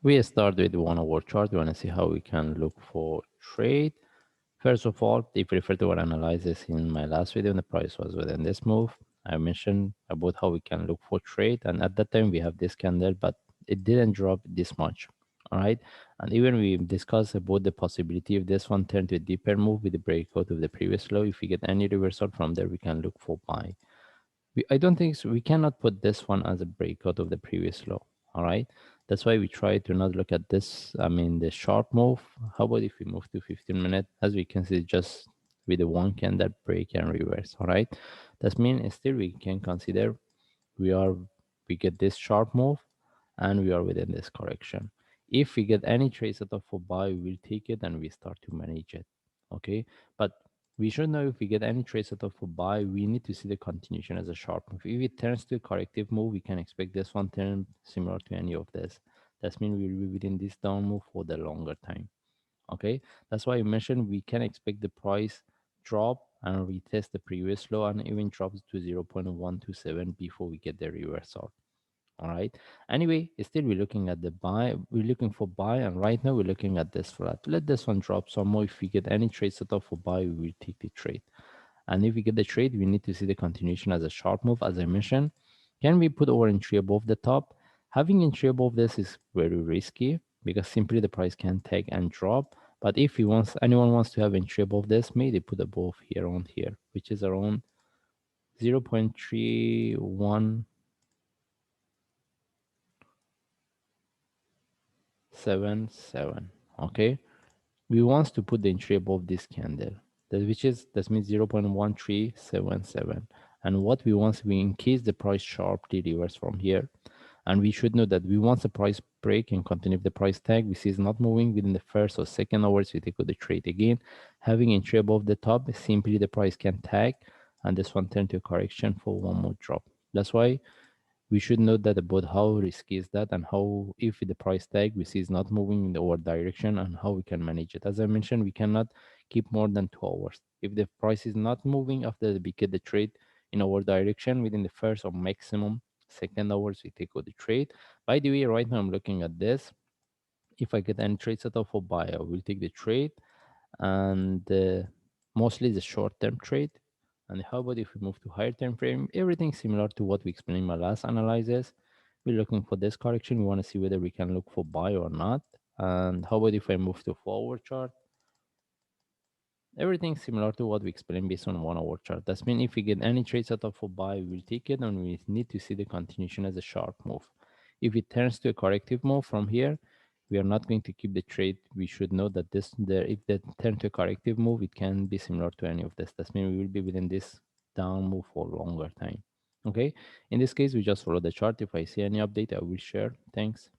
We start with the 1 hour chart. We want to see how we can look for trade. First of all, if you refer to our analysis in my last video, the price was within this move. I mentioned about how we can look for trade, and at that time we have this candle, but it didn't drop this much. All right, and even we discussed about the possibility if this one turned to a deeper move with the breakout of the previous low. If we get any reversal from there, we can look for buy. I don't think so. We cannot put this one as a breakout of the previous low. All right. That's why we try to not look at this. I mean, the sharp move. How about if we move to 15 minute? As we can see, just with the one candle break and reverse. All right. That means still we can consider we are we get this sharp move and we are within this correction. If we get any trace setup for buy, we will take it and we start to manage it. Okay, but we should know if we get any trade setup for buy, we need to see the continuation as a sharp move. If it turns to a corrective move, we can expect this one turn similar to any of this. That means we will be within this down move for the longer time. Okay, that's why I mentioned we can expect the price drop and retest the previous low and even drops to 0.127 before we get the reversal. All right, anyway, still we're looking at the buy, we're looking for buy, and right now we're looking at this flat. Let this one drop some more. If we get any trade set up for buy, we will take the trade. And if we get the trade, we need to see the continuation as a sharp move. As I mentioned, can we put our entry above the top? Having entry above this is very risky because simply the price can take and drop. But if he wants, anyone wants to have entry above this, maybe put above here on here, which is around 0.3177. Okay, we want to put the entry above this candle, that means 0.1377. And what we want, we in case the price sharply reverse from here, and we should know that we want the price break and continue. If the price tag we see is not moving within the first or second hours, we take the trade again. Having entry above the top, simply the price can tag and this one turn to a correction for one more drop. That's why we should note that about how risky is that and how if the price tag we see is not moving in our direction and how we can manage it. As I mentioned, we cannot keep more than 2 hours. If the price is not moving after we get the trade in our direction within the first or maximum second hours, we take out the trade. By the way, right now I'm looking at this. If I get any trade set up for buy, I will take the trade, and mostly the short-term trade. And how about if we move to higher time frame? Everything similar to what we explained in my last analysis. We're looking for this correction. We want to see whether we can look for buy or not. And how about if I move to forward chart? Everything similar to what we explained based on 1 hour chart. That's mean if we get any trade set up for buy, we'll take it and we need to see the continuation as a sharp move. If it turns to a corrective move from here, we are not going to keep the trade. We should know that if they turn to a corrective move, it can be similar to any of this. That means we will be within this down move for longer time. Okay. In this case, we just follow the chart. If I see any update, I will share. Thanks.